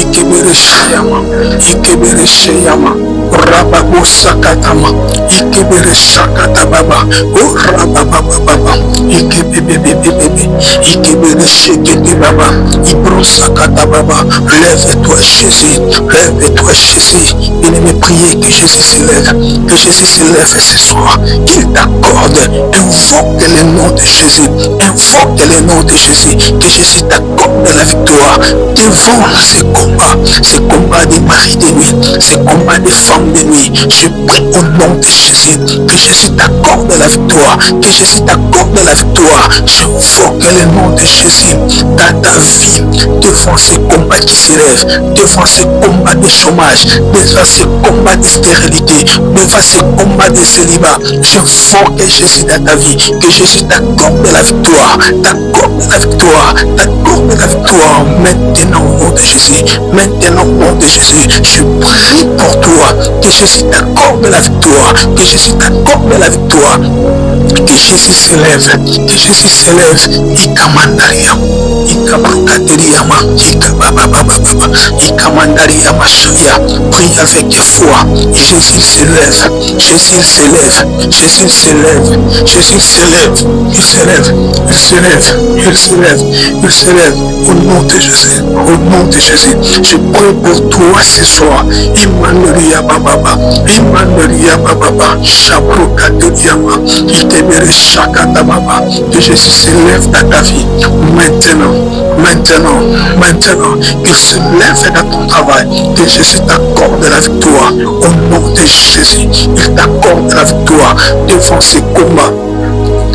Ikebereshayama, Ikebereshayama, Rababusakatama, Ikebereshakatababa, O Rabababa, Ikebebebebebe, Ikebereshekete Baba, Ibrosakatababa. Lève-toi Jésus, lève-toi Jésus. Bien-aimé, priez que Jésus s'élève, que Jésus s'élève ce soir, qu'il t'accorde, invoque le nom de Jésus, invoque le nom de Jésus, que Jésus t'accorde la victoire devant ces combats des maris de nuit, ces combats des femmes de nuit. Je prie au nom de Jésus, que Jésus t'accorde la victoire, que Jésus t'accorde la victoire. J'invoque le nom de Jésus dans ta vie, devant ces combats qui s'élèvent, devant ces combats de chômage, devant ces combats de stérilité, devant ces combats de célibat, j'invoque Jésus dans ta vie, que Jésus t'accorde la victoire, t'accorde la victoire, t'accorde la victoire, maintenant au nom de Jésus, maintenant au nom de Jésus, je prie pour toi, que Jésus t'accorde la victoire, que Jésus t'accorde la victoire, que Jésus s'élève, que Jésus s'élève, Ikamandaria, Ikabrokateliama, Ikabababababa, Ikamandariama Shaya, prie avec foi, Jésus s'élève, Jésus s'élève, Jésus s'élève, Jésus s'élève, il s'élève, il s'élève, il s'élève, il s'élève, au nom de Jésus, au nom de Jésus, je prie pour toi ce soir, Imandaria Bababa, Imandaria Bababa, Shabrokateliama, que Jésus s'élève dans ta vie maintenant, maintenant, maintenant, qu'il se lève dans ton travail, que Jésus t'accorde la victoire au nom de Jésus, il t'accorde la victoire devant ces combats.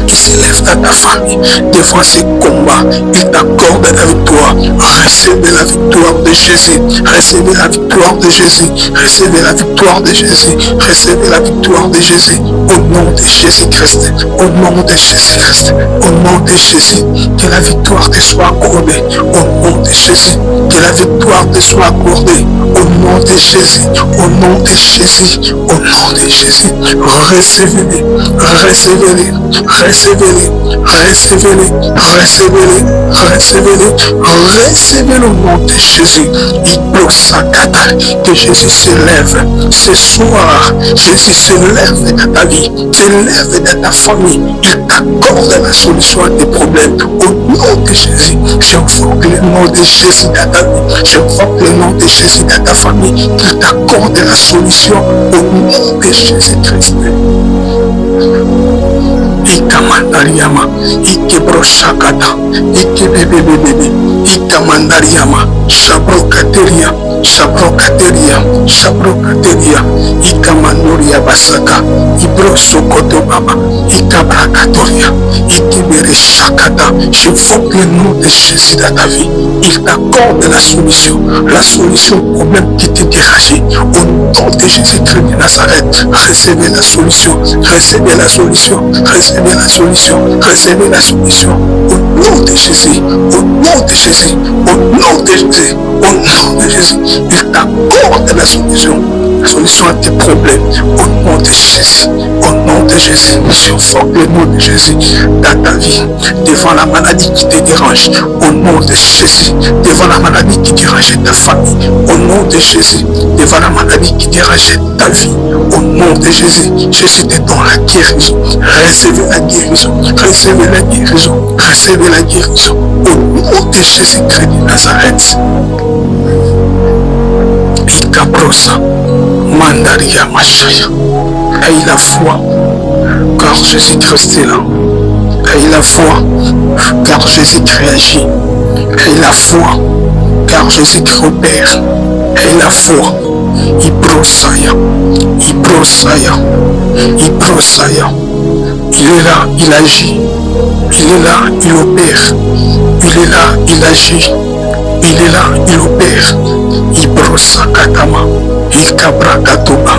Il s'élève dans ta famille, devant ces combats, il t'accorde la victoire. Recevez la victoire de Jésus, recevez la victoire de Jésus, recevez la victoire de Jésus, recevez la victoire de Jésus, au nom de Jésus-Christ, au nom de Jésus-Christ, au nom de Jésus, que la victoire te soit accordée, au nom de Jésus, que la victoire te soit accordée, au nom de Jésus, au nom de Jésus, au nom de Jésus, recevez-les, recevez-les, recevez-les, recevez-les, recevez-les, recevez-les, recevez-les au nom de Jésus. Que Jésus se lève ce soir, Jésus se lève dans ta vie, se lève dans ta famille, il t'accorde la solution à tes problèmes. Au nom de Jésus, j'invoque le nom de Jésus dans ta vie, j'invoque le nom de Jésus dans ta famille, il t'accorde la solution au nom de Jésus-Christ. Ikamandariama, Ikebroshakata, Ikebebebebe, Ikamandariama, Shabrokateria, Shabrokateria, Shabrokateria, Ikamandoria Basaka, Ibrosokoto Baba, Ikabrakatoria, Ikebereshakata. Je invoque le nom de Jésus dans ta vie. Il t'accorde la solution au problème qui t'est dérangé. Au nom de Jésus-Christ de Nazareth, recevez la solution, recevez la solution, recevez la solution, recevez la solution. Au nom de Jésus, au nom de Jésus, au nom de Jésus, au nom de Jésus, il t'accorde la solution à tes problèmes. Au nom de Jésus, au nom de Jésus, j'invoque le nom de Jésus dans ta vie, devant la maladie qui te dérange. Au nom de Jésus, devant la maladie qui dérange ta famille. Au nom de Jésus, devant la maladie qui dérange ta vie. Au nom de Jésus, Jésus te donne la guérison. Recevez la guérison, recevez la guérison, recevez la guérison. Au nom de Jésus-Christ de Nazareth. Ikabrosa, Mandaria Machaya. Aie la foi, car Jésus-Christ est là. Aie la foi, car Jésus-Christ agit. Aie la foi, car Jésus-Christ opère. Aie la foi. Ibrosaya, Ibrosaya, Ibrosaya. Il est là, il agit. Il est là, il opère. Il est là, il agit. Il est là, il opère. Ibrosakatama, Ikabrakatoba,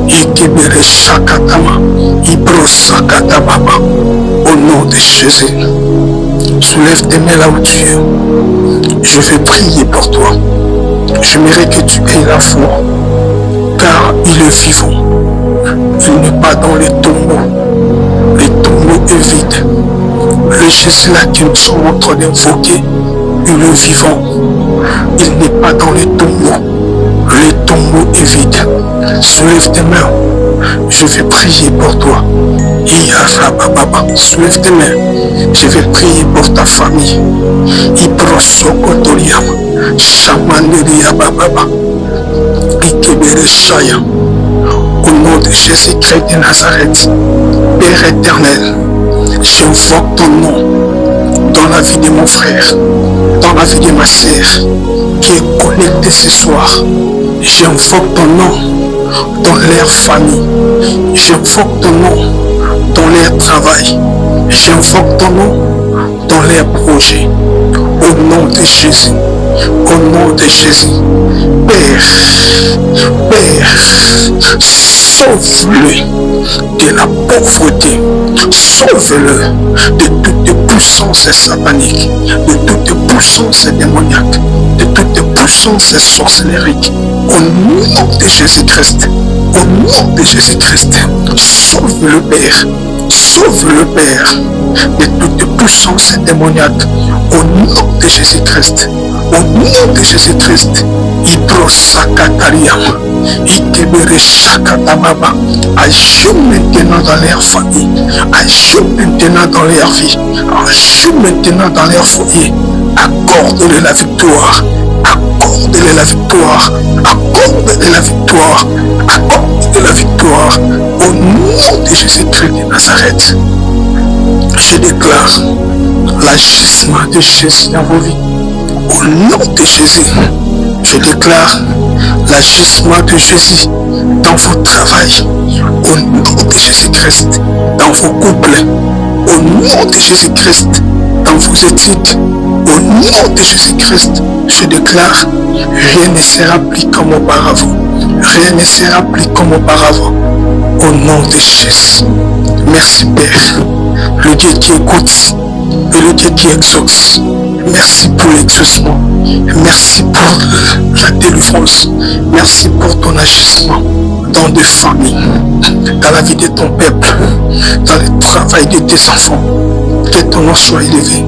Ikebereshakatama, Ibrosakatababa. Au nom de Jésus, soulève tes mains là où tu es. Je vais prier pour toi. J'aimerais que tu aies la foi, car il est vivant. Il n'est pas dans les tombeaux. Les tombeaux est vide. Le Jésus là que nous sommes en train d'invoquer, il est vivant. Il n'est pas dans les tombeaux. Le tombeau est vide. Soulève tes mains. Je vais prier pour toi. Soulève tes mains. Je vais prier pour ta famille. Ibrosokotoliam. Shamanderia Bababa. Ikebereshaya. Au nom de Jésus-Christ de Nazareth, Père éternel, j'invoque ton nom dans la vie de mon frère, dans la vie de ma sœur qui est connectée ce soir. J'invoque ton nom dans leur famille. J'invoque ton nom dans leur travail. J'invoque ton nom dans leurs projets. Au nom nom de Jésus. Au nom de Jésus. Père, sauve-le de la pauvreté. Sauve-le de toute puissance satanique, de toute puissance démoniaque, de toute puissance sorcellérique. Au nom de Jésus-Christ. Au nom de Jésus-Christ. Sauve-le, Père. Sauve-le, Père, de toute puissance démoniaque. Au nom de Jésus-Christ. Au nom de Jésus-Christ. Hydrosakatariam. Ikebereshakatababa. Agis maintenant dans leur famille. Agis maintenant dans leur vie. Agis maintenant dans leur foyer. Accorde-le la victoire. Accorde-le la victoire. Accorde-le la victoire. Accorde-le la victoire. Au nom de Jésus-Christ de Nazareth. Je déclare l'agissement de Jésus dans vos vies. Au nom de Jésus, je déclare l'agissement de Jésus dans vos travails. Au nom de Jésus-Christ, dans vos couples. Au nom de Jésus-Christ, dans vos études. Au nom de Jésus-Christ, je déclare, rien ne sera plus comme auparavant. Rien ne sera plus comme auparavant. Au nom de Jésus. Merci Père, le Dieu qui écoute et le Dieu qui exauce. Merci pour l'exaucement. Merci pour la délivrance. Merci pour ton agissement dans des familles, dans la vie de ton peuple, dans le travail de tes enfants. Que ton nom soit élevé,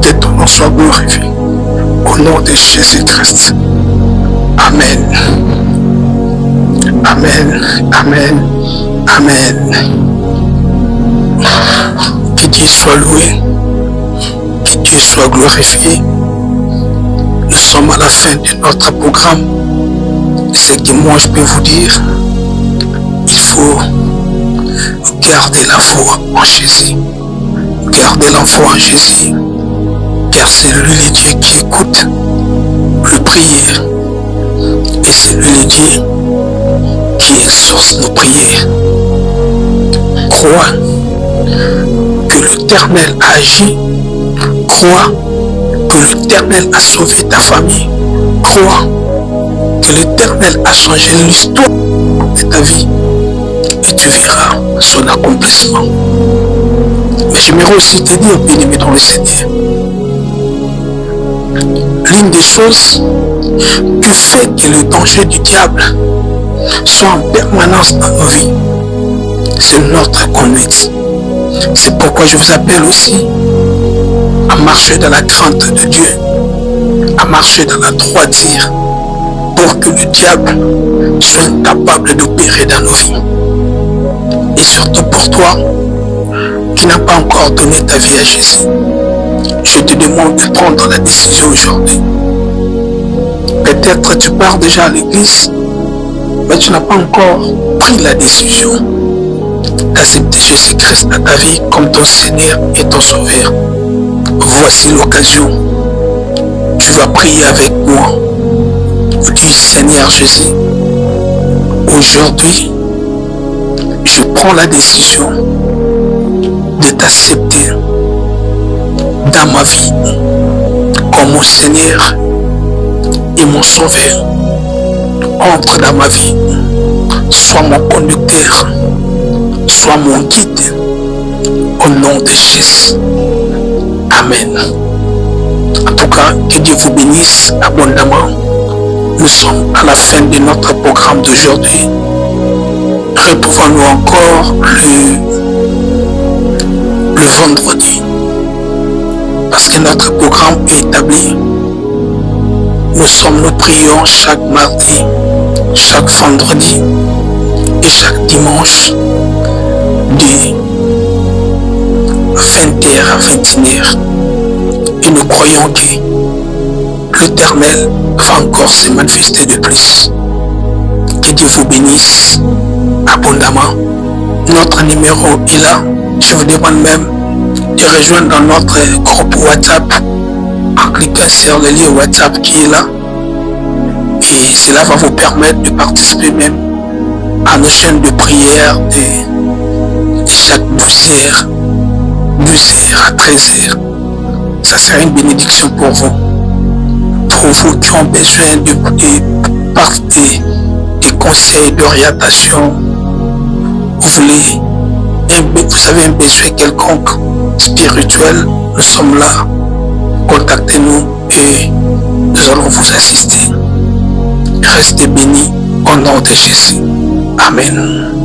que ton nom soit glorifié. Au nom de Jésus-Christ. Amen. Amen. Amen. Amen. Que Dieu soit loué. Que Dieu soit glorifié. Nous sommes à la fin de notre programme. Ce que moi je peux vous dire, il faut garder la foi en Jésus. Garder la foi en Jésus. Car c'est lui le Dieu qui écoute les prières. Et c'est lui le Dieu qui exauce nos prières. Crois que l'Éternel a agi. Crois que l'Éternel a sauvé ta famille. Crois que l'Éternel a changé l'histoire de ta vie. Et tu verras son accomplissement. Mais j'aimerais aussi te dire, bien-aimé dans le Seigneur, l'une des choses qui fait que le danger du diable soit en permanence dans nos vies, c'est notre conduite. C'est pourquoi je vous appelle aussi à marcher dans la crainte de Dieu, à marcher dans la droiture, pour que le diable soit incapable d'opérer dans nos vies. Et surtout pour toi, qui n'as pas encore donné ta vie à Jésus, je te demande de prendre la décision aujourd'hui. Peut-être tu pars déjà à l'église, mais tu n'as pas encore pris la décision d'accepter Jésus-Christ dans ta vie comme ton Seigneur et ton Sauveur. Voici l'occasion. Tu vas prier avec moi. Dis, Seigneur Jésus, aujourd'hui, je prends la décision de t'accepter dans ma vie comme mon Seigneur et mon Sauveur. Entre dans ma vie, sois mon conducteur, sois mon guide, au nom de Jésus. Amen. En tout cas, que Dieu vous bénisse abondamment. Nous sommes à la fin de notre programme d'aujourd'hui. Retrouvons-nous encore le vendredi. Parce que notre programme est établi. Nous prions chaque mardi, chaque vendredi et chaque dimanche de 20h à 21h. Et nous croyons que l'Éternel va encore se manifester de plus. Que Dieu vous bénisse abondamment. Notre numéro est là. Je vous demande même de rejoindre dans notre groupe WhatsApp en cliquant sur le lien WhatsApp qui est là. Et cela va vous permettre de participer même à nos chaînes de prière de chaque 12h à 13h. Ça sera une bénédiction pour vous. vous qui ont besoin des conseils d'orientation, vous avez un besoin quelconque spirituel, nous sommes là. Contactez-nous et nous allons vous assister. Restez bénis au nom de Jésus. Amen.